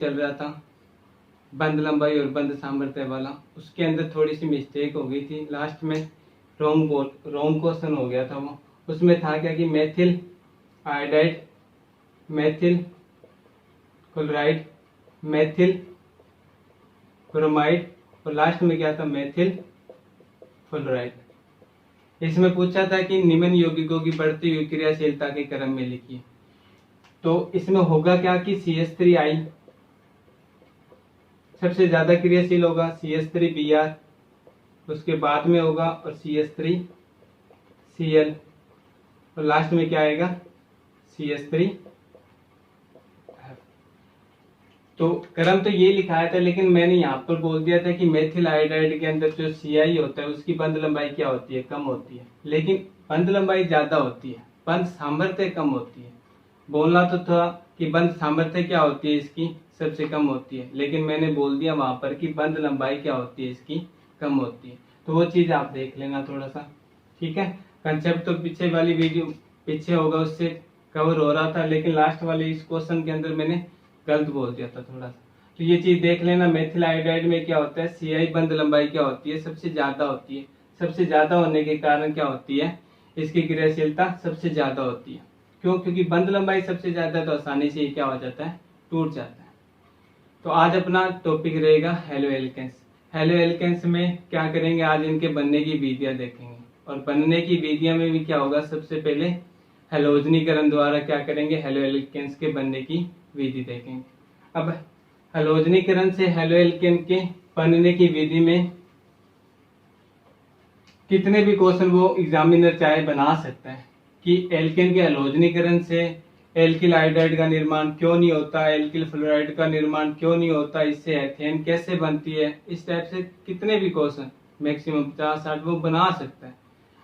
चल रहा था बंद लंबाई और बंद सामर्थ्य वाला, उसके अंदर थोड़ी सी मिस्टेक हो गई थी। लास्ट में रॉन्ग क्वेश्चन हो गया था वो। उसमें था क्या कि methyl iodide, methyl chloride, methyl bromide और लास्ट में क्या था, मेथिल फ्लोराइड। इसमें पूछा था कि निम्न यौगिकों की बढ़ती हुई क्रियाशीलता के क्रम में लिखिए। तो इसमें होगा क्या कि CH3I सबसे ज्यादा क्रियाशील होगा, CH3Br उसके बाद में होगा और CH3Cl और लास्ट में क्या आएगा, CH3। तो क्रम तो ये लिखाया था, लेकिन मैंने यहाँ पर बोल दिया था कि मेथिल आयोडाइड के अंदर जो CI होता है उसकी बंध लंबाई क्या होती है, कम होती है, लेकिन बंध लंबाई ज्यादा होती है, बंध सामर्थ्य कम होती है। बोलना तो था कि बंध सामर्थ्य क्या होती है इसकी, सबसे कम होती है, लेकिन मैंने बोल दिया वहां पर कि बंध लंबाई क्या होती है इसकी, कम होती है। तो वो चीज आप देख लेना थोड़ा सा, ठीक है। कंसेप्ट तो पीछे वाली वीडियो पीछे होगा उससे कवर हो रहा था, लेकिन लास्ट वाले इस क्वेश्चन के अंदर मैंने गलत बोल दिया था थोड़ा सा। तो ये चीज देख लेना, मेथिल आयोडाइड में क्या होता है, CI बंध लंबाई क्या होती है, सबसे ज्यादा होती है। सबसे ज्यादा होने के कारण क्या होती है, इसकी क्रियाशीलता सबसे ज्यादा होती है। क्यों? क्योंकि बंध लंबाई सबसे ज्यादा, तो आसानी से ये क्या हो जाता है, टूट जाता है। तो आज अपना टॉपिक रहेगा हेलो एल्केन्स। हेलो एल्केन्स में क्या करेंगे, आज इनके बनने की विधियां देखेंगे, और बनने की विधियां में भी क्या होगा, सबसे पहले हैलोजनीकरण द्वारा क्या करेंगे, हेलो एल्केन्स के बनने की विधि देखेंगे। अब हैलोजनीकरण से हेलो एल्केन के बनने की विधि में कितने भी क्वेश्चन वो एग्जामिनर चाहे बना सकता है कि एल्केन के हैलोजनीकरण से एल्किल आयोडाइड का निर्माण क्यों नहीं होता, एल्किल फ्लोराइड का निर्माण क्यों नहीं होता, इससे एथेन कैसे बनती है, इस टाइप से कितने भी क्वेश्चन मैक्सिमम 50-60 वो बना सकता है।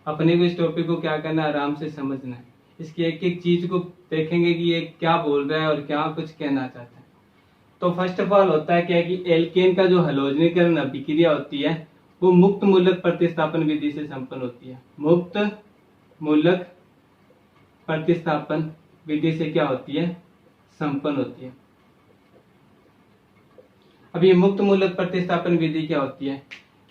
अपने को इस टॉपिक को क्या करना है, आराम से समझना है, इसकी एक एक चीज को देखेंगे कि ये क्या बोल रहा है और क्या कुछ कहना चाहता है। तो फर्स्ट ऑफ ऑल होता है क्या कि एल्केन का जो हैलोजनीकरण अभिक्रिया होती है वो मुक्त मूलक प्रतिस्थापन विधि से संपन्न होती है। मुक्त मूलक प्रतिस्थापन विधि से क्या होती है, संपन्न होती है। अब ये मुक्त मूलक प्रतिस्थापन विधि क्या होती है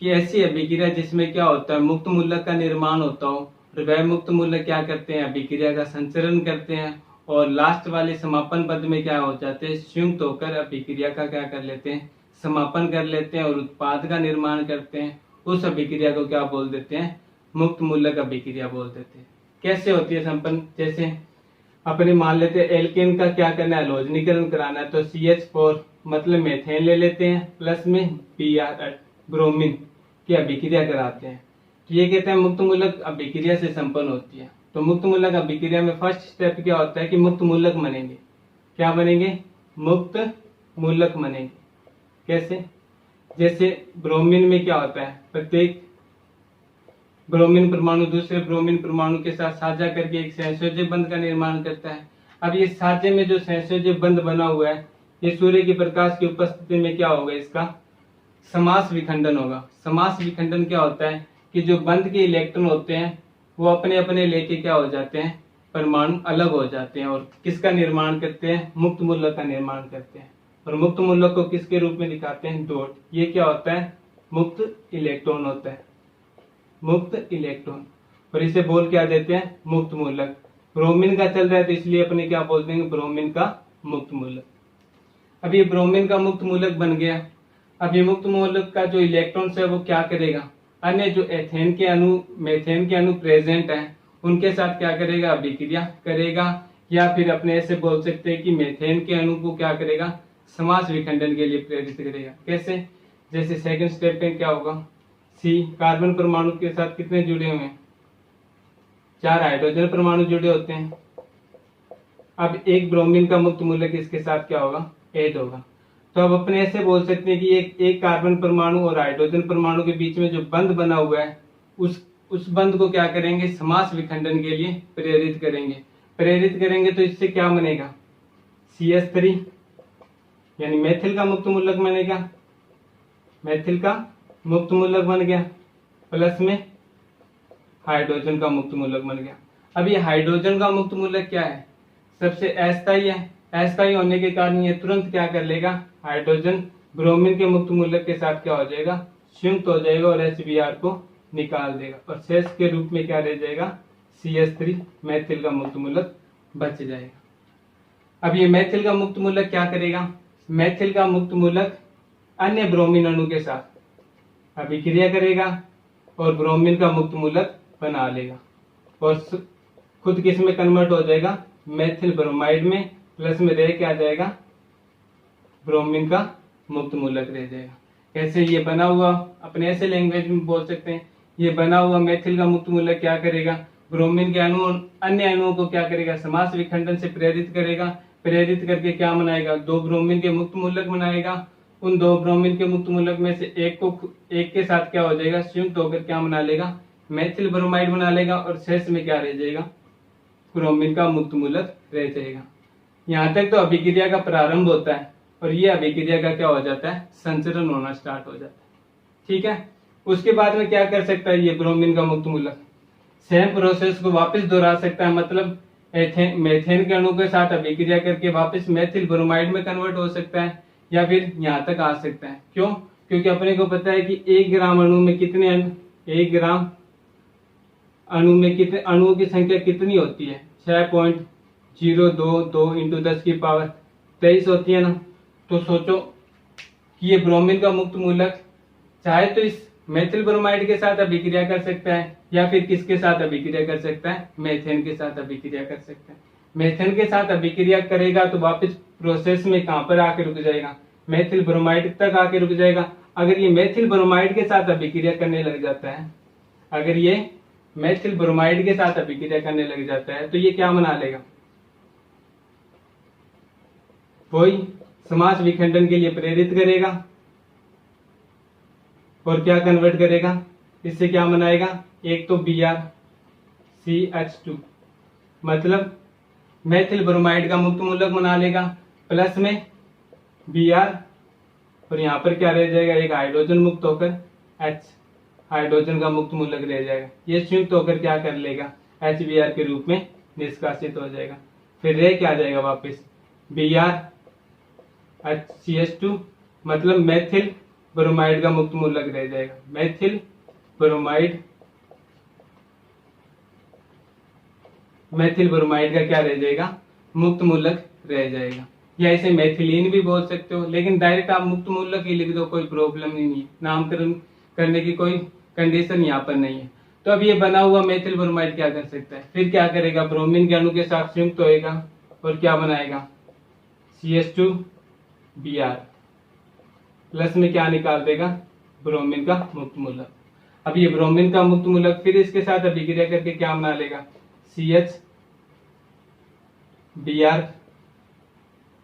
कि ऐसी अभिक्रिया जिसमें क्या होता है, मुक्त मूलक का निर्माण होता हो, और वह मुक्त मूलक क्या करते हैं, अभिक्रिया का संचरण करते हैं, और लास्ट वाले समापन पद में क्या हो जाते हैं, संयुक्त होकर अभिक्रिया का क्या कर लेते हैं, समापन कर लेते हैं और उत्पाद का निर्माण करते हैं। उस अभिक्रिया को क्या बोल देते हैं, मुक्त मूलक अभिक्रिया बोल देते हैं। कैसे होती है संपन्न, जैसे अपने मान लेते हैं एल्केन का क्या करना है, हैलोजनीकरण कराना है, तो CH4 मतलब मेथेन ले लेते हैं, प्लस में Br ब्रोमीन की अभिक्रिया कराते हैं। तो ये कहते हैं मुक्त मूलक अभिक्रिया से संपन्न होती है। तो मुक्त मूलक अभिक्रिया में फर्स्ट स्टेप क्या होता है कि मुक्त मूलक बनेंगे। क्या बनेंगे, मुक्त मूलक बनेंगे। कैसे, जैसे ब्रोमीन में क्या होता है, प्रत्येक ब्रोमीन परमाणु दूसरे ब्रोमीन परमाणु के साथ साझा करके एक सहसंयोजक बंध का निर्माण करता है। अब ये साझे में जो सहसंयोजक बंध बना हुआ है, ये सूर्य के प्रकाश की उपस्थिति में क्या होगा, इसका समास विखंडन होगा। समास विखंडन क्या होता है कि जो बंध के इलेक्ट्रॉन होते हैं वो अपने अपने लेके क्या हो जाते हैं, परमाणु अलग हो जाते हैं, और किसका निर्माण करते हैं, मुक्त मूलक का निर्माण करते हैं। और मुक्त मूलक को किसके रूप में दिखाते हैं, डॉट। ये क्या होता है, मुक्त इलेक्ट्रॉन होता है, मुक्त इलेक्ट्रॉन, और इसे बोल क्या देते हैं, मुक्त मूलक। ब्रोमीन का चल रहा है तो इसलिए अपने क्या बोल देंगे, ब्रोमीन का मुक्त मूलक। अब ये ब्रोमीन का मुक्त मूलक बन गया। अब ये मुक्त मूलक का जो इलेक्ट्रॉन्स है वो क्या करेगा, अन्य जो एथेन के अणु मेथेन के अणु प्रेजेंट हैं उनके साथ क्या करेगा, अभिक्रिया करेगा, या फिर अपने ऐसे बोल सकते हैं कि मेथेन के अणु को क्या करेगा, समास विखंडन के लिए प्रेरित करेगा। कैसे, जैसे सेकंड स्टेप में क्या होगा, C कार्बन परमाणु के साथ कितने जुड़े हुए हैं, 4 हाइड्रोजन परमाणु जुड़े होते हैं। अब एक ब्रोमीन का मुक्त मूलक इसके साथ क्या होगा, ऐड होगा। तो अब अपने ऐसे बोल सकते हैं कि एक कार्बन परमाणु और हाइड्रोजन परमाणु के बीच में जो बंध बना हुआ है उस बंध को क्या करेंगे, समास विखंडन के लिए प्रेरित करेंगे। प्रेरित करेंगे तो इससे क्या बनेगा, CH3 यानी मेथिल का मुक्त मूलक बनेगा, मेथिल का मुक्त मूलक बन गया, प्लस में हाइड्रोजन का मुक्त मूलक बन गया। अब ये हाइड्रोजन का मुक्त मूलक क्या है, सबसे अस्थायी है। अस्थायी होने के कारण ये तुरंत क्या कर लेगा, हाइड्रोजन ब्रोमीन के मुक्त मूलक के साथ क्या हो जाएगा, संयुक्त हो जाएगा और HBr को निकाल देगा और शेष के रूप में क्या रह जाएगा, CH3 मैथिल का मुक्त मूलक बच जाएगा। अब ये मैथिल का मुक्त मूलक क्या करेगा, मैथिल का मुक्त मूलक अन्य ब्रोमीन अणु के साथ अभिक्रिया करेगा और ब्रोमीन का मुक्त मूलक बना लेगा और खुद किस में कन्वर्ट हो जाएगा, मैथिल ब्रोमाइड में, प्लस में रह क्या जाएगा, ब्रोमीन का मुक्त मूलक रह जाएगा। कैसे, ये बना हुआ, अपने ऐसे लैंग्वेज में बोल सकते हैं, ये बना हुआ मैथिल का मुक्त मूलक क्या करेगा, ब्रोमीन के अणु अन्य अणुओं को क्या करेगा, समास विखंडन से प्रेरित करेगा, प्रेरित करके क्या बनाएगा, 2 ब्रोमीन के मुक्त मूलक बनाएगा। उन 2 ब्रोमीन के मुक्त मूलक में से एक के साथ क्या हो जाएगा, संयुक्त होकर क्या बना लेगा, मैथिल ब्रोमाइड बना लेगा और शेष में क्या रह जाएगा, ब्रोमीन का मुक्त मूलक रह जाएगा। यहाँ तक तो अभिक्रिया का प्रारंभ होता है और ये अभिक्रिया का क्या हो जाता है, संचरण होना स्टार्ट हो जाता है। ठीक है, उसके बाद में क्या कर सकता है ये ब्रोमीन का मुक्त मूलक, सेम प्रोसेस को वापस दोहरा सकता है, मतलब मेथेन के अणु के साथ अभिक्रिया करके वापस मैथिल ब्रोमाइड में कन्वर्ट हो सकता है या फिर यहाँ तक आ सकता है। क्यों, क्योंकि अपने को पता है कि 1 ग्राम अणु में कितने 1 ग्राम अणु में कितने अणुओं की संख्या कितनी होती है, 6.022 × 10⁻23 होती है ना। तो सोचो कि ये ब्रोमीन का मुक्त मूलक चाहे तो इस मैथिल ब्रोमाइड के साथ अभिक्रिया कर सकता है या फिर किसके साथ अभिक्रिया कर सकता है, मेथेन के साथ अभिक्रिया कर सकता है। मेथेन के साथ अभिक्रिया करेगा तो वापस प्रोसेस में कहां पर आके रुक जाएगा, मैथिल ब्रोमाइड तक आके रुक जाएगा। अगर ये मैथिल ब्रोमाइड के साथ अभिक्रिया करने लग जाता है, अगर ये मैथिल ब्रोमाइड के साथ अभिक्रिया करने लग जाता है तो ये क्या बना लेगा, वही समास विखंडन के लिए प्रेरित करेगा और क्या कन्वर्ट करेगा, इससे क्या बनाएगा, एक तो BrCH2 मतलब मैथिल ब्रोमाइड का मुक्त मूलक बना लेगा, प्लस में Br और यहाँ पर क्या रह जाएगा, एक हाइड्रोजन मुक्त होकर H हाइड्रोजन का मुक्त मूलक रह जाएगा। ये संयुक्त होकर क्या कर लेगा, HBr के रूप में निष्कासित हो जाएगा। फिर रह क्या आ जाएगा वापस, BrCH2 मतलब मैथिल ब्रोमाइड का मुक्त मूलक रह जाएगा, मैथिल ब्रोमाइड का क्या रह जाएगा, मुक्त मूलक रह जाएगा। या इसे मैथिलीन भी बोल सकते हो, लेकिन डायरेक्ट आप मुक्त मूलक ही लिख दो, कोई प्रॉब्लम नहीं है, नामकरण करने की कोई कंडीशन यहाँ पर नहीं है। तो अब ये बना हुआ मैथिल ब्रोमाइड क्या कर सकता है, फिर क्या करेगा, ब्रोमीन के अणु के साथ संयुक्त होएगा और क्या बनाएगा, CH2Br प्लस में क्या निकाल देगा, ब्रोमीन का मुक्त मूलक। अब ये ब्रोमीन का मुक्त मूलक फिर इसके साथ अभिक्रिया करके क्या बना लेगा, CH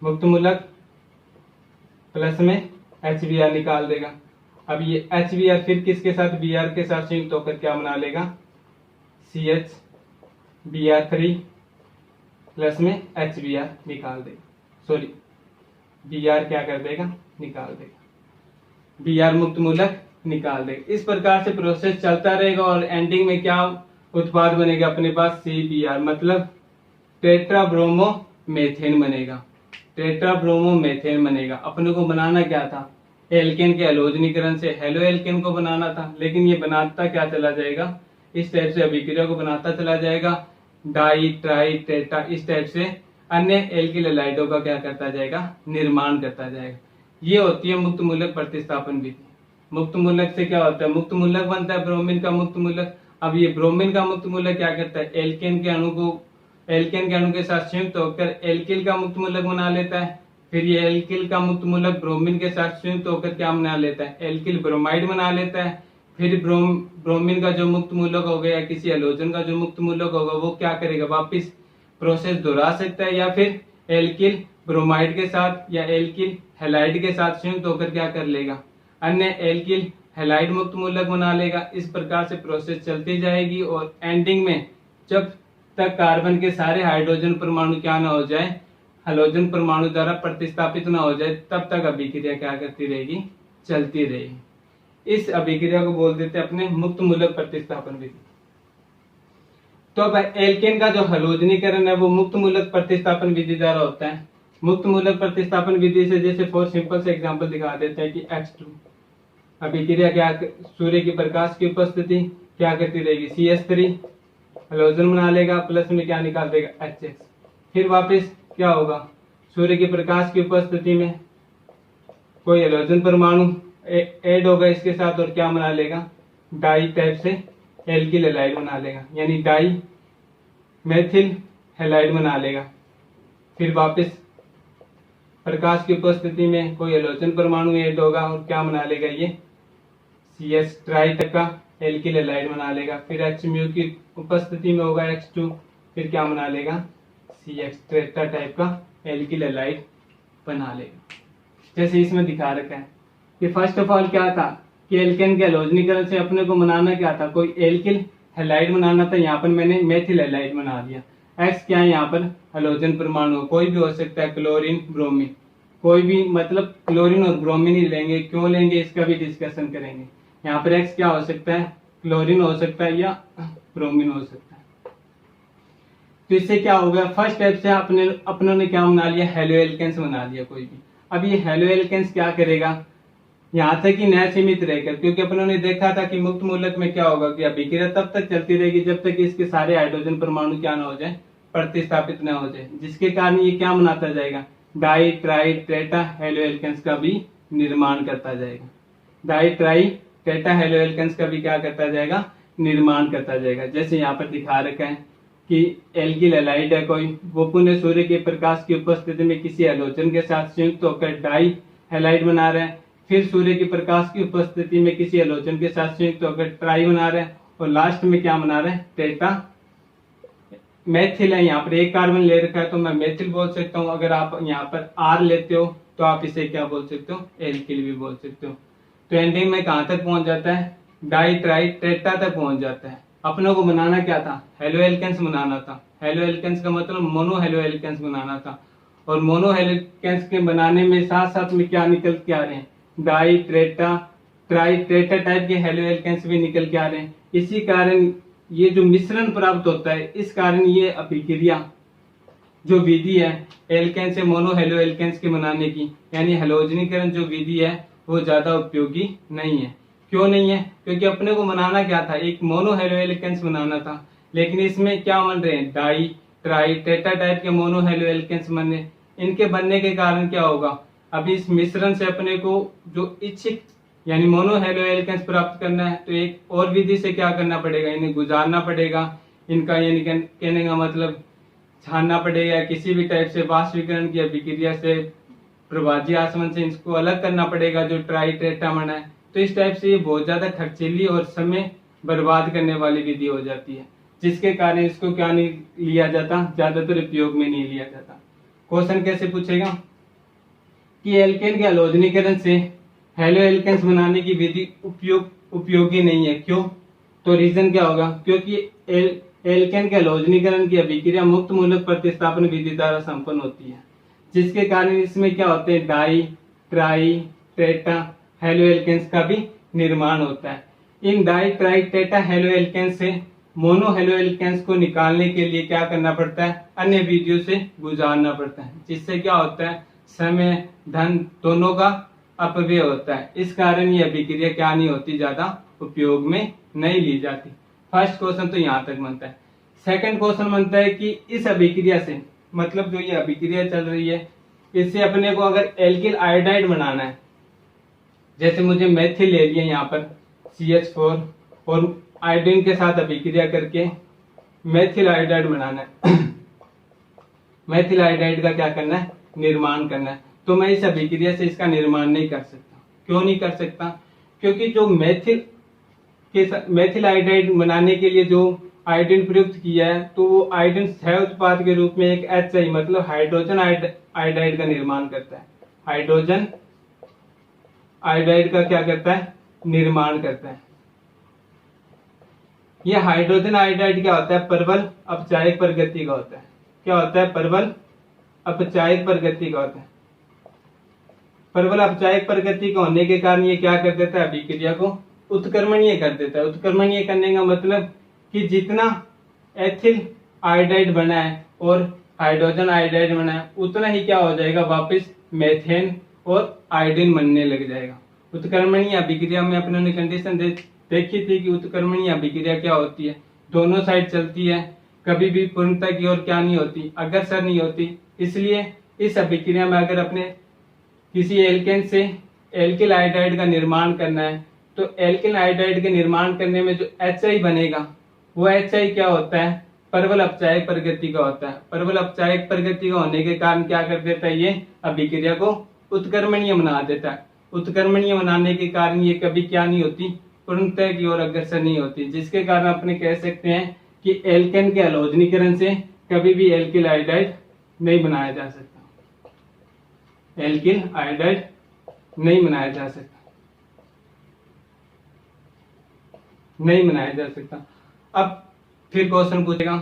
मुक्त मूलक प्लस में HBr निकाल देगा। अब ये HBr फिर किसके साथ, Br के साथ संयुक्त होकर क्या बना लेगा, CHBr3 प्लस में HBr निकाल देगा, सॉरी Br क्या कर देगा, निकाल देगा, Br मुक्त मूलक निकाल देगा। इस प्रकार से प्रोसेस चलता रहेगा और एंडिंग में क्या उत्पाद बनेगा अपने पास, CBr मतलब टेट्राब्रोमोमेथेन बनेगा, टेट्राब्रोमोमेथेन बनेगा। अपने को बनाना क्या था, एल्केन के हैलोजनीकरण से हेलो एल्केन को बनाना था, लेकिन ये बनाता क्या चला जाएगा, इस टाइप से अभिक्रिया को बनाता चला जाएगा, डाई ट्राई टेट्रा इस टाइप से अन्य एल्किल हैलाइडों का क्या करता जाएगा, निर्माण करता जाएगा। ये होती है मुक्त मूलक प्रतिस्थापन विधि। मुक्त मूलक से क्या होता है, मुक्त मूलक बनता है ब्रोमीन का मुक्त मूलक। अब ये ब्रोमीन का मुक्त मूलक क्या करता है, एल्केन के अणु के साथ संयुक्त होकर एल्किल का मुक्त मूलक बना लेता है। फिर ये एल्किल का मुक्त मूलक ब्रोमीन के साथ संयुक्त होकर क्या बना लेता है, एल्किल ब्रोमाइड बना लेता है। फिर ब्रोमीन का जो मुक्त मूलक हो गया, किसी हैलोजन का जो मुक्त मूलक होगा, वो क्या करेगा, वापिस प्रोसेस दोहरा सकता है या फिर एल्किल ब्रोमाइड के साथ या एल्किल हैलाइड के साथ संयुक्त होकर क्या कर लेगा, अन्य एल्किल हैलाइड मुक्त मूलक बना लेगा। इस प्रकार से प्रोसेस चलती जाएगी और एंडिंग में जब तक कार्बन के सारे हाइड्रोजन परमाणु क्या ना हो जाए, हैलोजन परमाणु द्वारा प्रतिस्थापित ना हो जाए, तब तक अभिक्रिया क्या करती रहेगी, चलती रहेगी। इस अभिक्रिया को बोल देते हैं अपने मुक्त मूलक प्रतिस्थापन विधि। तो अब एल्केन का जो हैलोजनीकरण है वो मुक्त मूलक प्रतिस्थापन विधि द्वारा होता है। मुक्त मूलक प्रतिस्थापन विधि से जैसे फॉर सिंपल से एग्जांपल दिखा देते हैं कि X2 अभिक्रिया क्या, सूर्य की प्रकाश की उपस्थिति क्या करती रहेगी, CH3 हैलोजन बना लेगा, प्लस में क्या निकाल देगा HX। फिर वापस क्या होगा, सूर्य की प्रकाश की उपस्थिति में कोई हैलोजन परमाणु ऐड होगा इसके साथ और क्या बना लेगा, डाई टाइप से एल्किल हैलाइड बना लेगा, यानी डाई मेथिल हैलाइड बना लेगा। फिर वापस प्रकाश की उपस्थिति में कोई हैलोजन परमाणु ऐड होगा और क्या बना लेगा, ये CH ट्राई टाइप का एल्किल हैलाइड बना लेगा। फिर H म्यू की उपस्थिति में होगा X2, फिर क्या बना लेगा, CX टेट्रा टाइप का एल्किल हैलाइड बना लेगा। जैसे इसमें दिखा रखा है कि फर्स्ट ऑफ ऑल क्या था कि एल्केन के हैलोजनीकरण से अपने को बनाना क्या था, कोई एल्किल हैलाइड बनाना था, यहाँ पर मैंने मेथिल हैलाइड बना दिया। X क्या है, यहाँ पर हैलोजन परमाणु कोई भी हो सकता है, क्लोरीन ब्रोमीन, कोई भी, मतलब क्लोरीन और ब्रोमीन ही लेंगे, क्यों लेंगे इसका भी डिस्कशन करेंगे। यहाँ पर X क्या हो सकता है, क्लोरीन हो सकता है या ब्रोमीन हो सकता है। तो इससे क्या हो गया, फर्स्ट स्टेप से अपनों ने क्या बना लिया, हेलो एल्केन्स बना लिया कोई भी। अब ये हेलो एल्केन्स क्या करेगा, यहाँ तक ही न सीमित रहेगा, क्योंकि अपनों ने देखा था कि मुक्त मूलक में क्या होगा कि अभिक्रिया तब तक चलती रहेगी जब तक इसके सारे हाइड्रोजन परमाणु क्या ना हो जाए, प्रतिस्थापित न हो जाए, जिसके कारण ये क्या बनाता जाएगा, di tri tetra halo alkanes का भी निर्माण करता जाएगा। Di tri tetra halo alkanes का भी क्या करता जाएगा, निर्माण करता जाएगा। जैसे यहाँ पर दिखा रखा है कि एल्किल हैलाइड है कोई, वो पुनः सूर्य के प्रकाश की उपस्थिति में किसी हैलोजन के साथ संयुक्त होकर डाई हैलाइड बना रहे हैं, फिर सूर्य के प्रकाश की उपस्थिति में किसी हैलोजन के साथ संयुक्त होकर ट्राई बना रहे हैं, और लास्ट में क्या बना रहे हैं, टेट्रा मेथिल है। यहाँ पर एक कार्बन ले रखा है तो मैं मेथिल बोल सकता हूँ, अगर आप यहाँ पर R लेते हो तो आप इसे क्या बोल सकते हो, एल्किल भी बोल सकते हो। तो एंडिंग में कहाँ तक पहुंच जाता है, डाई ट्राई टेट्रा तक पहुंच जाता है। अपनों को बनाना क्या था, हेलो एल्केन्स बनाना था। हेलो एल्केन्स का मतलब मोनो हेलो एल्केन्स बनाना था, और मोनो हेलो एल्केन्स के बनाने में साथ साथ में क्या निकल के आ रहे हैं, di tetra tri tetra type के हेलो एल्केन्स भी निकल के आ रहे हैं। इसी कारण ये जो मिश्रण प्राप्त होता है, इस कारण ये अभिक्रिया जो विधि है एल्केन से मोनो हेलो एल्केन्स के बनाने की, यानी हैलोजनीकरण जो विधि है वो ज्यादा उपयोगी नहीं है। क्यों नहीं है, क्योंकि अपने को बनाना क्या था, एक मोनो हेलो एल्केन्स बनाना था, लेकिन इसमें क्या बन रहे हैं, डाई ट्राई टेट्रा टाइप के मोनो हेलो एल्केन्स बने। इनके बनने के कारण क्या होगा, अभी इस मिश्रण से अपने को जो इच्छित यानी मोनो हेलो एल्केन्स प्राप्त करना है, तो एक और विधि से क्या करना पड़ेगा, इन्हें गुजारना पड़ेगा। इनका यानी कहने का मतलब छानना पड़ेगा, किसी भी टाइप से वाष्पीकरण की अभिक्रिया से, प्रवाजी आसवन से इसको अलग करना पड़ेगा जो ट्राई टेट्रा बना है। तो इस टाइप से ये बहुत ज्यादा खर्चीली और समय बर्बाद करने वाली विधि हो जाती है, जिसके कारण इसको क्या नहीं लिया जाता, ज्यादातर उपयोग में नहीं लिया जाता। क्वेश्चन कैसे पूछेगा कि एल्केन के हैलोजनीकरण से हेलो एल्केन्स बनाने की विधि उपयोगी नहीं है। क्यों, तो रीजन क्या होगा, क्योंकि एल्केन के हैलोजनीकरण की अभिक्रिया मुक्त मूलक प्रतिस्थापन विधि द्वारा संपन्न होती है, जिसके कारण इसमें क्या होते हैं, di tri tetra halo alkanes का भी निर्माण होता है। इन di tri tetra halo alkanes से मोनो हेलो एल्केन्स को निकालने के लिए क्या करना पड़ता है, अन्य विधियों से गुजारना पड़ता है, जिससे क्या होता है, समय धन दोनों का अपव्यय होता है। इस कारण ये अभिक्रिया क्या नहीं होती, ज्यादा उपयोग में नहीं ली जाती। फर्स्ट क्वेश्चन तो यहाँ तक बनता है। सेकंड क्वेश्चन बनता है कि इस अभिक्रिया से, मतलब जो ये अभिक्रिया चल रही है, इससे अपने को अगर एल्किल आयोडाइड बनाना है, जैसे मुझे मेथिल ले लिया यहाँ पर CH4 और आयोडीन के साथ अभिक्रिया करके मेथिल आयोडाइड बनाना है मेथिल आयोडाइड का क्या करना है, निर्माण करना है, तो मैं इस अभिक्रिया से इसका निर्माण नहीं कर सकता। क्यों नहीं कर सकता, क्योंकि जो मेथिल आयोडाइड बनाने के लिए जो आयोडीन प्रयुक्त किया है, तो वो आयोडीन सह उत्पाद के रूप में एक HI मतलब हाइड्रोजन आयोडाइड का निर्माण करता है। हाइड्रोजन आयोडाइड का क्या करता है, निर्माण करता है। यह हाइड्रोजन आयोडाइड क्या होता है, प्रबल अपचायक प्रगति का होता है। क्या होता है, प्रबल अपचायक प्रगति का होता है। प्रबल अपचायक प्रगति का होने के कारण ये क्या कर देता है, अभिक्रिया को उत्क्रमणीय कर देता है। उत्क्रमणीय करने का मतलब कि जितना एथिल आयोडाइड बना है और हाइड्रोजन आयोडाइड बना है उतना ही क्या हो जाएगा, वापस मेथेन और आयोडीन बनने लग जाएगा। उत्क्रमणीय अभिक्रिया में अपने ने कंडीशन देखी थी कि उत्क्रमणीय अभिक्रिया क्या होती है, दोनों साइड चलती है, कभी भी पूर्णता की ओर क्या नहीं होती, अग्रसर नहीं होती। इसलिए इस अभिक्रिया में अगर अपने किसी एल्केन से एल्किल आयोडाइड का निर्माण करना है तो एल्किल आयोडाइड के निर्माण करने में जो HI बनेगा वो HI क्या होता है, परवल अपचायक प्रकृति का होता है। परवल अपचायक प्रकृति का होने के कारण क्या कर देता है, ये अभिक्रिया को उत्क्रमणीय बना देता है। उत्क्रमणीय बनाने के कारण ये कभी क्या नहीं होती, पूर्णतः की ओर अग्रसर नहीं होती, जिसके कारण अपने कह सकते हैं कि एल्केन के हलोजनीकरण से कभी भी एल्किल आयोडाइड नहीं बनाया जा सकता, एल्किल आयोडाइड नहीं बनाया जा सकता, नहीं बनाया जा सकता। अब फिर क्वेश्चन पूछेगा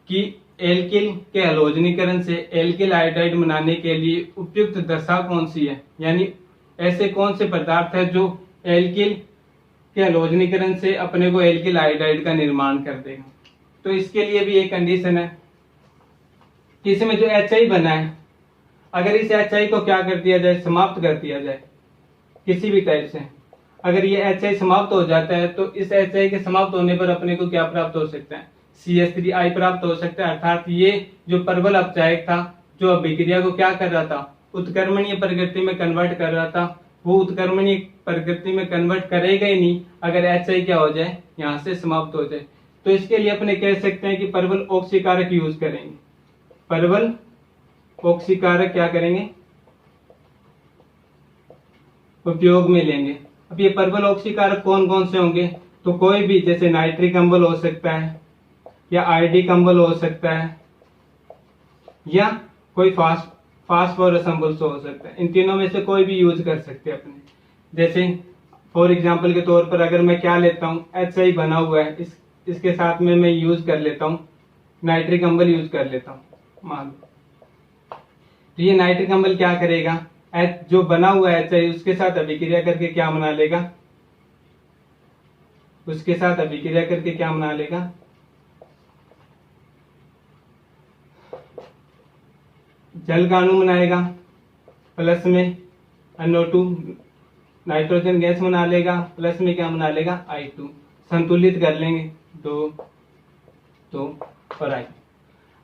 कि एल्किल के हलोजनीकरण से एल्किल आयोडाइड बनाने के लिए उपयुक्त दशा कौन सी है, यानी ऐसे कौन से पदार्थ है जो एल्किल के हलोजनीकरण से अपने को एल्किल आयोडाइड का निर्माण कर देगा। तो इसके लिए भी एक कंडीशन है कि इसमें जो HI बना है, अगर इस HI को क्या कर दिया जाए, समाप्त कर दिया जाए किसी भी टाइप से, अगर ये HI समाप्त हो जाता है तो इस HI के समाप्त होने पर अपने को क्या प्राप्त हो सकता है, CH3I प्राप्त हो सकता है। अर्थात ये जो परवल अपचायक था जो अभिक्रिया को क्या कर रहा था, उत्क्रमणीय प्रकृति में कन्वर्ट कर रहा था, वो उत्क्रमणीय प्रकृति में कन्वर्ट करेगा ही नहीं अगर HI क्या हो जाए, यहाँ से समाप्त हो जाए। तो इसके लिए अपने कह सकते हैं कि परवल ऑक्सीकारक यूज करेंगे, परवल ऑक्सीकारक क्या करेंगे, उपयोग में लेंगे। अब ये परवल ऑक्सीकारक कौन कौन से होंगे, तो कोई भी, जैसे नाइट्रिक अम्ल हो सकता है या आयोडिक अम्ल हो सकता है या कोई फास्फोरस अम्ल हो सकता है, इन तीनों में से कोई भी यूज कर सकते हैं अपने। जैसे फॉर एग्जांपल के तौर पर अगर मैं क्या लेता हूँ, HI बना हुआ है, इसके साथ में मैं यूज कर लेता हूँ नाइट्रिक अम्ल यूज कर लेता हूँ मान लो, तो ये नाइट्रिक अम्ल क्या करेगा, जो बना हुआ है HI उसके साथ अभिक्रिया करके क्या बना लेगा, उसके साथ अभिक्रिया करके क्या बना लेगा, जल का अणु बनाएगा, प्लस में NO2 नाइट्रोजन गैस बना लेगा, प्लस में क्या बना लेगा I2, संतुलित कर लेंगे 2 2 और I।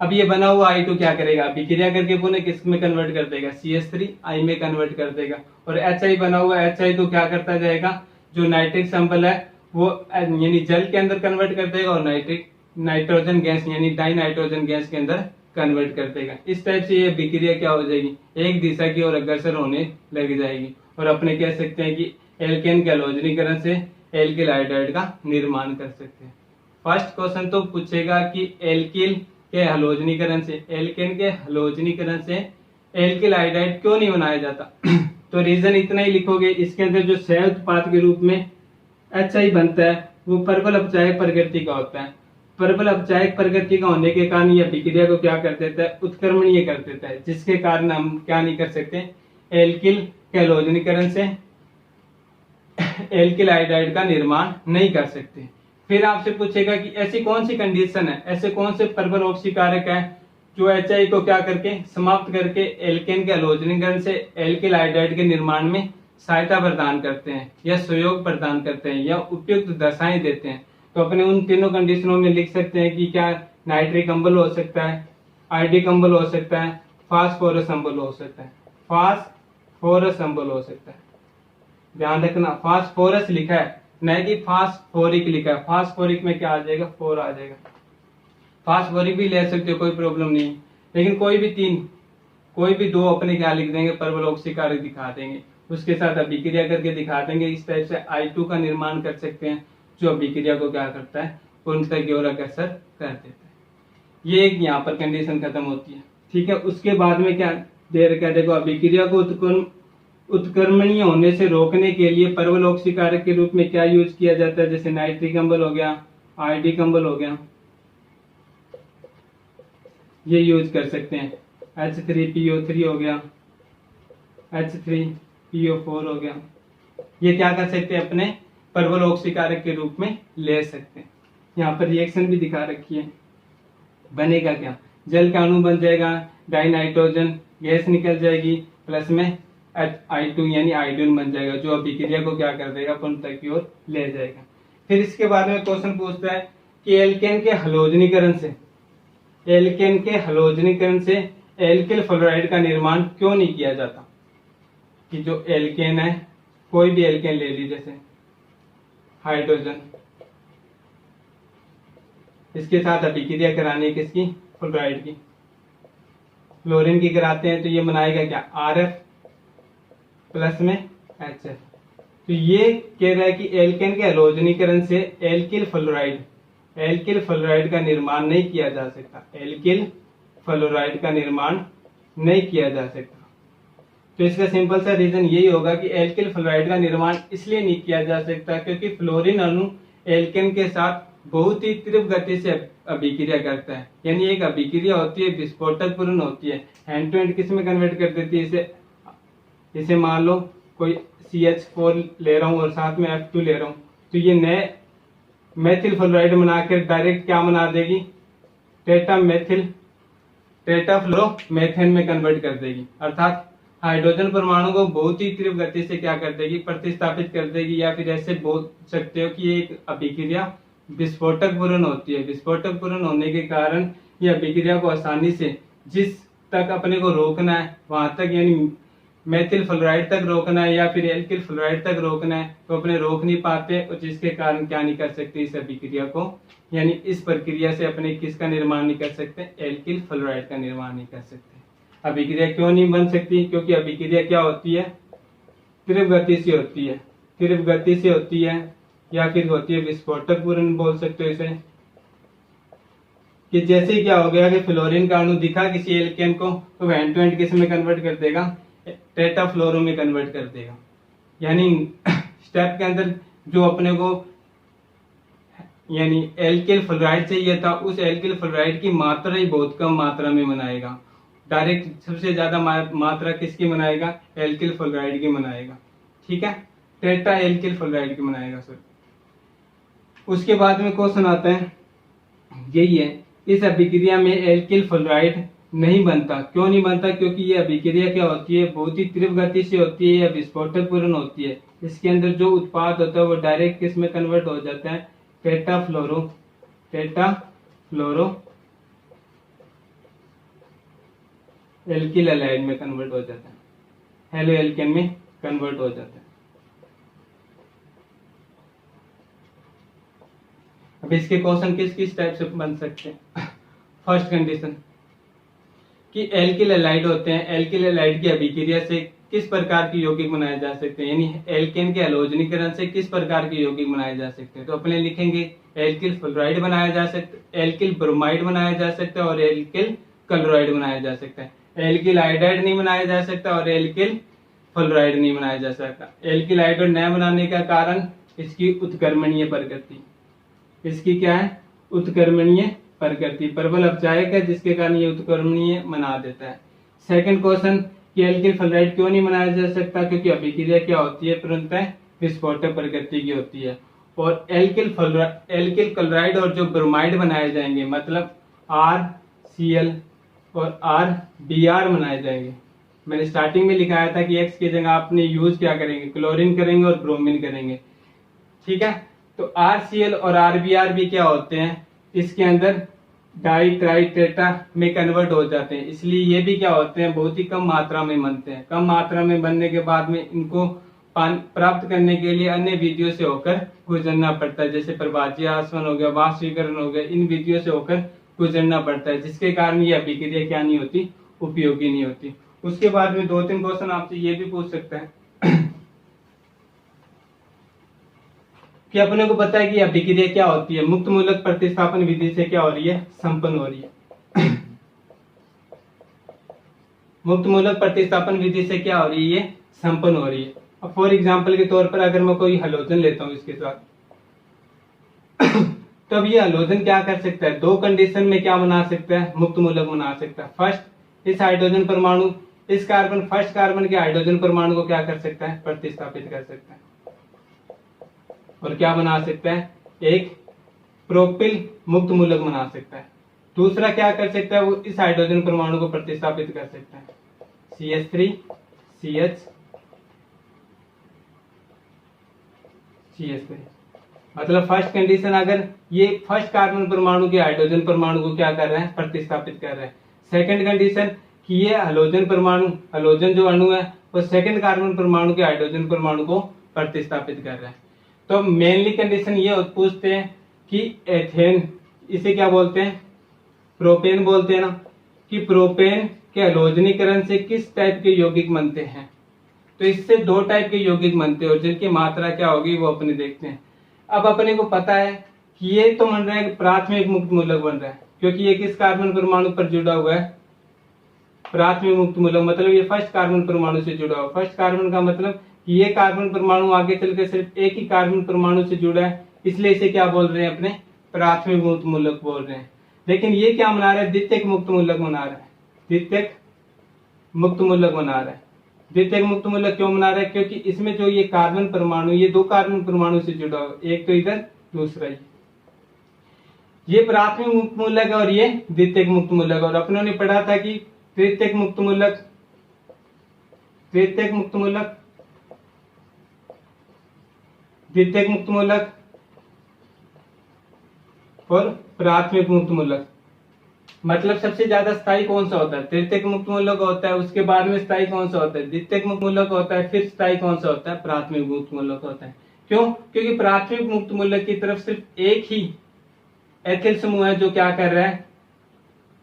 अब ये बना हुआ I2 क्या करेगा, अभिक्रिया करके पुनः किस में कन्वर्ट कर देगा, CH3I में कन्वर्ट कर देगा। और HI बना हुआ HI तो क्या करता जाएगा, जो नाइट्रिक सैंपल है वो यानी जल के अंदर कन्वर्ट कर देगा और नाइट्रोजन गैस यानी डाई नाइट्रोजन गैस के अंदर कन्वर्ट कर देगा। इस टाइप से ये अभिक्रिया क्या हो जाएगी, एक दिशा की ओर अग्रसर होने लग जाएगी और अपने कह सकते हैं कि एल्केन के हलोजनीकरण से एल्किल आयोडाइड का निर्माण कर सकते हैं। फर्स्ट क्वेश्चन तो पूछेगा कि एल्किल के हलोजनीकरण से, एल्केन के हलोजनीकरण से एल्किल आयोडाइड क्यों नहीं बनाया जाता तो रीजन इतना ही लिखोगे, इसके अंदर जो सह उत्पाद के रूप में HI बनता है वो परवल अपचायक प्रकृति का होता है। परवल अपचायक प्रकृति का होने के कारण ये अभिक्रिया को क्या कर देता है, उत्क्रमणीय कर देता है, जिसके कारण हम क्या नहीं कर सकते, एल्किल के हलोजनीकरण से एल्किल आयोडाइड का निर्माण नहीं कर सकते। फिर आपसे पूछेगा कि ऐसी कौन सी कंडीशन है, ऐसे कौन से परवल ऑक्सीकारक है जो HI को क्या करके समाप्त करके एल्केन के हलोजनीकरण से एल्किल आयोडाइड के निर्माण में सहायता प्रदान करते हैं या सहयोग प्रदान करते हैं या उपयुक्त दशाएं देते हैं। तो अपने उन तीनों कंडीशनों में लिख सकते हैं कि क्या नाइट्रिक अम्ल हो सकता है, आयोडिक अम्ल हो सकता है, फास्फोरस अम्ल हो सकता है, फास्फोरस अम्ल हो सकता है। ध्यान रखना फास्फोरस लिखा है नहीं कि फास्फोरिक लिखा है, फास्फोरिक में क्या आ जाएगा, 4 आ जाएगा। फास्फोरिक भी ले सकते हो, कोई प्रॉब्लम नहीं, लेकिन कोई भी 2 अपने क्या लिख देंगे, परवल ऑक्सीकारक दिखा देंगे, उसके साथ अभिक्रिया करके दिखा देंगे। इस टाइप से I2 का निर्माण कर सकते हैं जो अभिक्रिया को क्या करता है, पूर्णतः की ओर अग्रसर कर देता है। ये एक यहाँ पर कंडीशन खत्म होती है, ठीक है। उसके बाद में क्या दे रखा है, देखो अभिक्रिया को उत्क्रमणीय होने से रोकने के लिए परवल ऑक्सीकारक के रूप में क्या यूज किया जाता है, जैसे नाइट्रिक अम्ल हो गया, आयोडिक अम्ल हो गया, ये यूज कर सकते हैं। H3PO3 हो गया, H3PO4 हो गया, ये क्या कर सकते हैं, अपने परवल ऑक्सीकारक के रूप में ले सकते हैं। यहाँ पर रिएक्शन भी दिखा रखी है, बनेगा क्या, जल का अणु बन जाएगा, डाई नाइट्रोजन गैस निकल जाएगी, प्लस में I2 यानी आयोडीन बन जाएगा, जो अभिक्रिया को क्या कर देगा, पूर्णता की ओर ले जाएगा। फिर इसके बाद में क्वेश्चन पूछता है कि एल्केन के हलोजनीकरण से एल्किल फ्लोराइड का निर्माण क्यों नहीं किया जाता। कि जो एल्केन है, कोई भी एल्केन ले लीजिए, जैसे हाइड्रोजन, इसके साथ अभिक्रिया करानी है किसकी, फ्लोराइड की, फ्लोरीन की कराते हैं तो ये बनाएगा क्या, RF प्लस में HF। तो ये कह रहा है कि एल्केन के हलोजनीकरण से एल्किल फ्लोराइड का निर्माण नहीं किया जा सकता, एल्किल फ्लोराइड का निर्माण नहीं किया जा सकता। तो इसका सिंपल सा रीजन यही होगा कि एल्किल फ्लोराइड का निर्माण इसलिए नहीं किया जा सकता क्योंकि फ्लोरीन अणु एल्केन के साथ बहुत ही तीव्र गति से अभिक्रिया करता है। यानी एक अभिक्रिया होती है विस्फोटकपूर्ण होती है, हैंड टू हैंड किस में कन्वर्ट कर देती है, इसे मान लो कोई CH4 ले रहा हूँ और साथ में F2 ले रहा हूँ, तो ये नए मेथिल फ्लोराइड बनाकर डायरेक्ट क्या बना देगी, टेट्राफ्लोरोमेथेन में कन्वर्ट कर देगी, अर्थात हाइड्रोजन परमाणु को बहुत ही तीव्र गति से क्या कर देगी, प्रतिस्थापित कर देगी। या फिर ऐसे बोल सकते हो कि एक अभिक्रिया विस्फोटकपूर्ण होती है। विस्फोटकपूर्ण होने के कारण ये अभिक्रिया को आसानी से जिस तक अपने को रोकना है वहां तक, यानी मेथिल फ्लोराइड तक रोकना है या फिर एल्किल फ्लोराइड तक रोकना है, तो अपने रोक नहीं पाते और जिसके कारण क्या नहीं कर सकते इस अभिक्रिया को, यानी इस प्रक्रिया से अपने किसका निर्माण नहीं कर सकते, एल्किल फ्लोराइड का निर्माण नहीं कर सकते। अभिक्रिया क्यों नहीं बन सकती, क्योंकि अभिक्रिया क्या होती है, तीव्र गति से होती है, या फिर होती है विस्फोटकपूर्ण बोल सकते हो इसे। कि जैसे क्या हो गया कि फ्लोरीन का अणु दिखा किसी एल्केन को तो हैंड टू हैंड किस में कन्वर्ट कर देगा, टेट्राफ्लोरो में कन्वर्ट कर देगा। यानी स्टेप के अंदर जो अपने को यानी एल्किल फ्लोराइड चाहिए था, उस एल्किल फ्लोराइड की मात्रा ही बहुत कम मात्रा में बनाएगा। डायरेक्ट सबसे ज्यादा मात्रा किसकी बनाएगा, एल्किल फ्लोराइड की बनाएगा, ठीक है, टेट्रा एल्किल फ्लोराइड की बनाएगा सर। उसके बाद में क्वेश्चन आता है यही है, इस अभिक्रिया में एल्किल फ्लोराइड नहीं बनता। क्यों नहीं बनता, क्योंकि ये अभिक्रिया क्या होती है, बहुत ही तीव्र गति से होती है या विस्फोटकपूर्ण होती है। इसके अंदर जो उत्पाद होता है वो डायरेक्ट किस में कन्वर्ट हो जाता है, टेट्राफ्लोरो एल्किल हैलाइड में कन्वर्ट हो जाता है, हेलो एल्केन में कन्वर्ट हो जाता है। अब इसके क्वेश्चन किस टाइप से बन सकते हैं। फर्स्ट कंडीशन कि एल्किल हैलाइड होते हैं, एल्किल हैलाइड की अभिक्रिया से किस प्रकार के यौगिक बनाए जा सकते हैं, यानी एल्केन के हलोजनीकरण से किस प्रकार के यौगिक बनाए जा सकते हैं। तो अपने लिखेंगे एल्किल फ्लोराइड बनाया जा सकता है, एल्किल ब्रोमाइड बनाया जा सकता है और एल्किल क्लोराइड बनाया जा सकता है। एल्किल आयोडाइड नहीं बनाया जा सकता और एल्किल फ्लोराइड नहीं बनाया जा सकता। एल्किल आयोडाइड न बनाने का कारण इसकी उत्क्रमणीय प्रकृति, इसकी क्या है, उत्क्रमणीय प्रकृति, प्रबल अपचायक है जिसके कारण ये उत्क्रमणीय बना देता है। सेकंड क्वेश्चन कि एल्किल फ्लोराइड क्यों नहीं बनाया जा सकता, क्योंकि अभिक्रिया क्या होती है, पूर्णतः विस्फोटक प्रकृति की होती है। और एल्किल क्लोराइड और जो ब्रोमाइड बनाए जाएंगे, मतलब RCl और RBr बनाए जाएंगे। मैंने स्टार्टिंग में लिखाया था कि X की जगह आपने यूज क्या करेंगे, क्लोरीन करेंगे और ब्रोमीन करेंगे, ठीक है। तो RCl और RBr भी क्या होते हैं, इसके अंदर डाई ट्राई टेट्रा में कन्वर्ट हो जाते हैं, इसलिए ये भी क्या होते हैं, बहुत ही कम मात्रा में बनते हैं। कम मात्रा में बनने के बाद में इनको प्राप्त करने के लिए अन्य विधियों से होकर गुजरना पड़ता है, जैसे प्रभाज्य आसवन हो गया, वाष्पीकरण हो गया, इन विधियों से होकर गुजरना पड़ता है, जिसके कारण ये अभिक्रिया क्या नहीं होती, उपयोगी नहीं होती। उसके बाद में 2-3 क्वेश्चन आपसे ये भी पूछ सकता है कि अपने को पता है कि अभिक्रिया क्या होती है, मुक्त मूलक प्रतिस्थापन विधि से क्या हो रही है, संपन्न हो रही है। मुक्त मूलक प्रतिस्थापन विधि से क्या हो रही है, संपन्न हो रही है। अब फॉर एग्जांपल के तौर पर अगर मैं कोई हलोजन लेता हूं इसके साथ तो अब ये हलोजन क्या कर सकता है, 2 कंडीशन में क्या बना सकता है, मुक्त मूलक बना सकता है। फर्स्ट, इस हाइड्रोजन परमाणु, इस कार्बन, फर्स्ट कार्बन के हाइड्रोजन परमाणु को क्या कर सकता है, प्रतिस्थापित कर सकता है और क्या बना सकता है, एक प्रोपिल मुक्त मूलक बना सकता है। दूसरा क्या कर सकता है, वो इस हाइड्रोजन परमाणु को प्रतिस्थापित कर सकता है, CH3 CH CH3। मतलब फर्स्ट कंडीशन, अगर ये फर्स्ट कार्बन परमाणु के हाइड्रोजन परमाणु को क्या कर रहा है, प्रतिस्थापित कर रहा है। सेकंड कंडीशन कि ये हलोजन परमाणु, हलोजन जो अणु है वो सेकंड कार्बन परमाणु के हाइड्रोजन परमाणु को प्रतिस्थापित कर रहा है। तो मेनली कंडीशन ये पूछते हैं कि एथेन, इसे क्या बोलते हैं, प्रोपेन बोलते हैं ना, कि प्रोपेन के हलोजनीकरण से किस टाइप के यौगिक बनते हैं। तो इससे दो टाइप के यौगिक बनते हैं और जिनकी मात्रा क्या होगी वो अपने देखते हैं। अब अपने को पता है कि ये तो बन रहा है प्राथमिक मुक्त मूलक बन रहा है, क्योंकि ये किस कार्बन परमाणु पर जुड़ा हुआ है, प्राथमिक मुक्त मूलक, मतलब ये फर्स्ट कार्बन परमाणु से जुड़ा हुआ। फर्स्ट कार्बन का मतलब ये कार्बन परमाणु आगे चलकर सिर्फ एक ही कार्बन परमाणु से जुड़ा है, इसलिए इसे क्या बोल रहे हैं, अपने प्राथमिक मुक्त मूलक बोल रहे हैं। लेकिन ये क्या बना रहा है, द्वितीयक मुक्त मूलक बना रहा है, द्वितीयक मुक्त मूलक बना रहा है। द्वितीयक मुक्त मूलक क्यों बना रहा है, क्योंकि इसमें जो ये कार्बन परमाणु, ये दो कार्बन परमाणु से जुड़ा हुआ, एक तो इधर दूसरा ये प्राथमिक मुक्त मूलक है और ये द्वितीयक मुक्त मूलक। और अपनों ने पढ़ा था कि तृतीयक मुक्त मूलक, तृतीयक मुक्त मूलक, द्वितीयक मुक्त मूलक और प्राथमिक मुक्त मूलक। मतलब सबसे ज्यादा स्थायी कौन सा होता है, तृतीयक मुक्त मूलक होता है, उसके बाद में स्थायी कौन सा होता है, द्वितीयक मुक्त मूलक होता है, फिर स्थायी कौन सा होता है, प्राथमिक मुक्त मूलक होता है। क्यों, क्योंकि प्राथमिक मुक्त मूलक की तरफ सिर्फ एक ही एथिल समूह है जो क्या कर रहा है,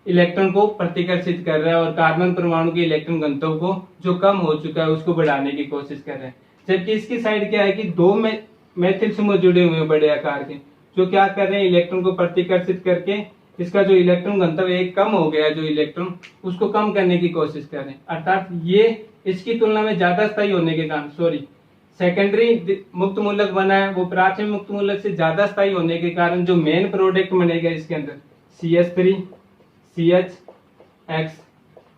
इलेक्ट्रॉन को प्रतिकर्षित कर रहा है और कार्बन परमाणु के इलेक्ट्रॉन घनत्व को जो कम हो चुका है उसको बढ़ाने की कोशिश कर रहे हैं। जबकि इसकी साइड क्या है कि दो मेथिल समूह जुड़े हुए हैं बड़े आकार के, जो क्या कर रहे हैं, इलेक्ट्रॉन को प्रतिकर्षित करके इसका जो इलेक्ट्रॉन घनत्व एक कम हो गया, जो इलेक्ट्रॉन उसको कम करने की कोशिश कर रहे हैं। अर्थात ये इसकी तुलना में ज्यादा स्थायी होने के कारण, सेकेंडरी मुक्त मूलक बना है, वो प्राथमिक मुक्त मूलक से ज्यादा स्थायी होने के कारण जो मेन प्रोडक्ट बनेगा इसके अंदर CH3 CHX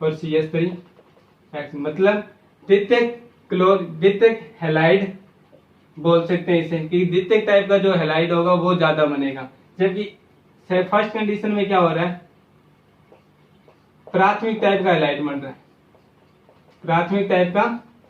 और CH3X, मतलब द्वितीयक हैलाइड बोल सकते हैं इसे, कि द्वितीयक टाइप का जो हैलाइड होगा वो ज्यादा बनेगा। जबकि फर्स्ट कंडीशन में क्या हो रहा है, प्राथमिक टाइप का हैलाइड बन रहा है, प्राथमिक टाइप का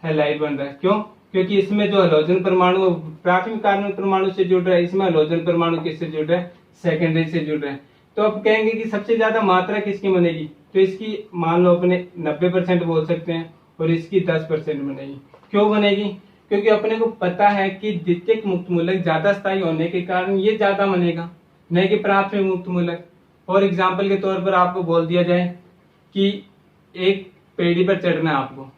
हैलाइड बन रहा है। क्यों, क्योंकि इसमें जो हलोजन परमाणु प्राथमिक कार्बन परमाणु से जुड़ रहा है, इसमें हलोजन परमाणु किससे जुड़ रहा है, सेकेंडरी से जुड़ रहा है। तो अब कहेंगे कि सबसे ज्यादा मात्रा किसकी बनेगी, तो इसकी मान लो अपने 90% बोल सकते हैं और इसकी 10% बनेगी। क्यों बनेगी, क्योंकि अपने को पता है कि द्वितीयक मुक्त मूलक ज्यादा स्थायी होने के कारण ये ज्यादा बनेगा, नहीं कि प्राथमिक मुक्त मूलक। और एग्जाम्पल के तौर पर आपको बोल दिया जाए कि एक पेड़ी पर चढ़ना है, आपको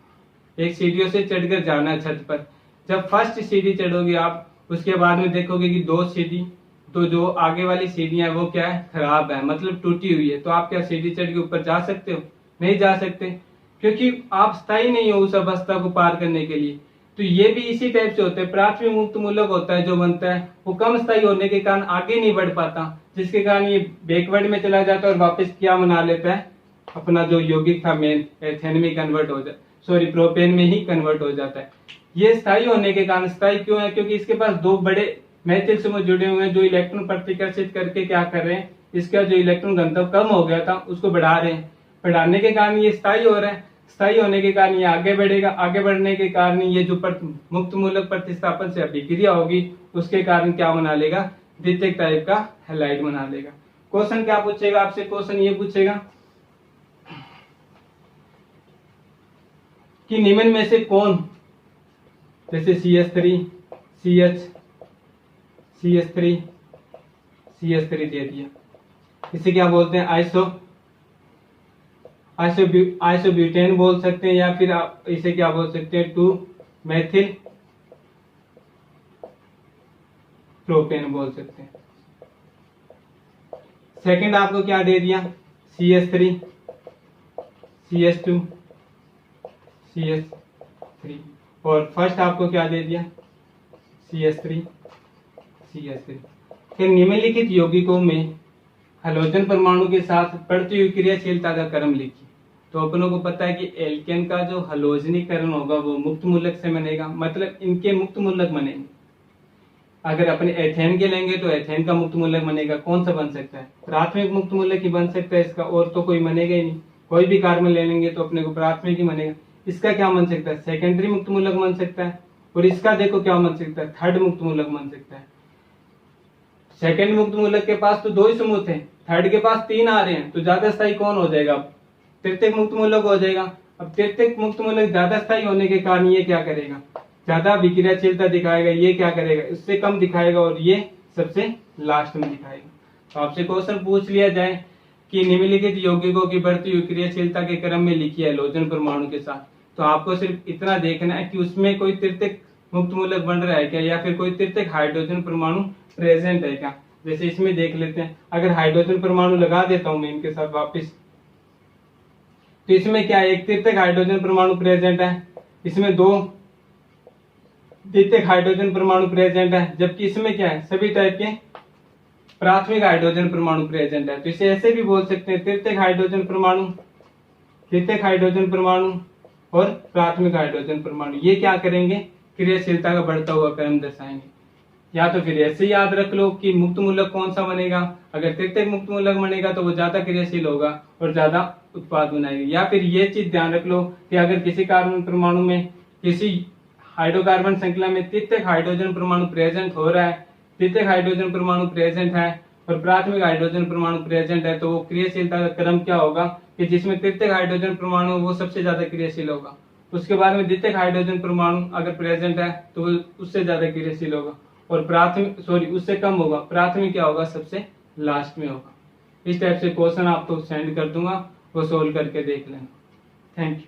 एक सीढ़ियों से चढ़कर जाना है छत पर। जब फर्स्ट सीढ़ी चढ़ोगे आप, उसके बाद में देखोगे कि दो सीढ़ी, तो जो आगे वाली सीढ़ियां वो क्या है, खराब है, मतलब टूटी हुई है। तो आप क्या सीढ़ी चढ़ के ऊपर जा सकते हो, नहीं जा सकते, क्योंकि आप स्थायी नहीं हो उस अवस्था को पार करने के लिए। तो ये भी इसी टाइप से होता है, प्राथमिक मुक्त मूलक होता है जो बनता है वो कम स्थायी होने के कारण आगे नहीं बढ़ पाता, जिसके कारण ये बैकवर्ड में चला जाता है और वापस क्या बना लेता है, अपना जो यौगिक था मेन एथेन में कन्वर्ट हो जाता, प्रोपेन में ही कन्वर्ट हो जाता है। ये स्थायी होने के कारण, स्थायी क्यों है, क्योंकि इसके पास दो बड़े मेथिल समूह जुड़े हुए हैं जो इलेक्ट्रॉन प्रतिकर्षित करके क्या कर रहे हैं, इसका जो इलेक्ट्रॉन घनत्व कम हो गया था उसको बढ़ा रहे हैं। बढ़ाने के कारण ये स्थायी हो रहा है, स्थायी होने के कारण ये आगे बढ़ेगा, आगे बढ़ने के कारण ये जो मुक्त मूलक प्रतिस्थापन से अभिक्रिया होगी उसके कारण क्या बना लेगा, द्वितीयक टाइप का हैलाइड बना लेगा। क्वेश्चन क्या पूछेगा आपसे, क्वेश्चन ये पूछेगा कि निम्न में से कौन, जैसे CH3 CH3 दे दिया, इसे क्या बोलते हैं, आइसोब्यूटेन बोल सकते हैं, या फिर आप इसे क्या बोल सकते हैं, 2 मेथिल प्रोपेन बोल सकते हैं। सेकंड आपको क्या दे दिया, CH3 CH2 CH3, और फर्स्ट आपको क्या दे दिया, CH3 फिर निम्नलिखित यौगिकों में हलोजन परमाणु के साथ बढ़ती हुई क्रियाशीलता का क्रम लिखिए। तो अपनों को पता है कि एल्केन का जो हलोजनीकरण होगा वो मुक्त मूलक से बनेगा, मतलब इनके मुक्त मूलक बनेंगे। अगर अपने एथेन के लेंगे तो एथेन का मुक्त मूलक बनेगा, कौन सा बन सकता है? प्राथमिक मुक्त मूलक ही बन सकता है इसका, और तो कोई बनेगा ही नहीं। कोई भी कार्बन ले लेंगे तो अपने को प्राथमिक ही बनेगा। इसका क्या बन सकता है? सेकेंडरी मुक्त मूलक बन सकता है। और इसका देखो क्या बन सकता है? थर्ड मुक्त मूलक बन सकता है। सेकंड मुक्त मूलक के पास तो 2 ही समूह थे, थर्ड के पास 3 आ रहे हैं, तो ज्यादा स्थायी कौन हो जाएगा? तृतीयक मुक्त मूलक हो जाएगा। अब तृतीयक मुक्त मूलक ज्यादा स्थायी होने के कारण ये क्या करेगा? ज्यादा विक्रियाशीलता दिखाएगा। ये क्या करेगा? इससे कम दिखाएगा, और ये सबसे लास्ट में दिखाएगा। तो आपसे क्वेश्चन पूछ लिया जाए कि निम्नलिखित यौगिकों की बढ़ती हुई क्रियाशीलता के क्रम में लिखी है हैलोजन परमाणु के साथ, तो आपको सिर्फ इतना देखना है कि उसमें कोई तृतीयक मुक्त मूलक बन रहा है क्या, या फिर कोई तृतीयक हाइड्रोजन परमाणु प्रेजेंट है क्या। जैसे इसमें देख लेते हैं, अगर हाइड्रोजन परमाणु लगा देता हूं मैं इनके साथ वापस, तो इसमें क्या है? एक तृतीयक हाइड्रोजन परमाणु प्रेजेंट है, इसमें 2 द्वितीयक हाइड्रोजन परमाणु प्रेजेंट है, जबकि इसमें क्या है? सभी टाइप के प्राथमिक हाइड्रोजन परमाणु प्रेजेंट है। तो इसे ऐसे भी बोल सकते हैं तृतीयक हाइड्रोजन परमाणु, द्वितीयक हाइड्रोजन परमाणु और प्राथमिक हाइड्रोजन परमाणु। ये क्या करेंगे? क्रियाशीलता का बढ़ता हुआ क्रम दर्शाएंगे। या तो फिर ऐसे याद रख लो कि मुक्त मूलक कौन सा बनेगा, अगर तृतीयक मुक्त मूलक बनेगा तो वो ज्यादा क्रियाशील होगा और ज्यादा उत्पाद बनाएगा। या फिर ये चीज ध्यान रख लो कि अगर किसी कार्बन परमाणु में, किसी हाइड्रोकार्बन श्रृंखला में तृतीयक हाइड्रोजन परमाणु प्रेजेंट हो रहा है, तृतीयक हाइड्रोजन परमाणु प्रेजेंट है और प्राथमिक हाइड्रोजन परमाणु प्रेजेंट है, तो वो क्रियाशीलता का क्रम क्या होगा कि जिसमें तृतीयक हाइड्रोजन परमाणु वो सबसे ज्यादा क्रियाशील होगा। उसके बाद में द्वितीयक हाइड्रोजन परमाणु अगर प्रेजेंट है तो वो उससे ज्यादा क्रियाशील होगा, और प्राथमिक उससे कम होगा, प्राथमिक क्या होगा? सबसे लास्ट में होगा। इस टाइप से क्वेश्चन आपको सेंड कर दूंगा, वो सोल्व करके देख लेना। Thank you.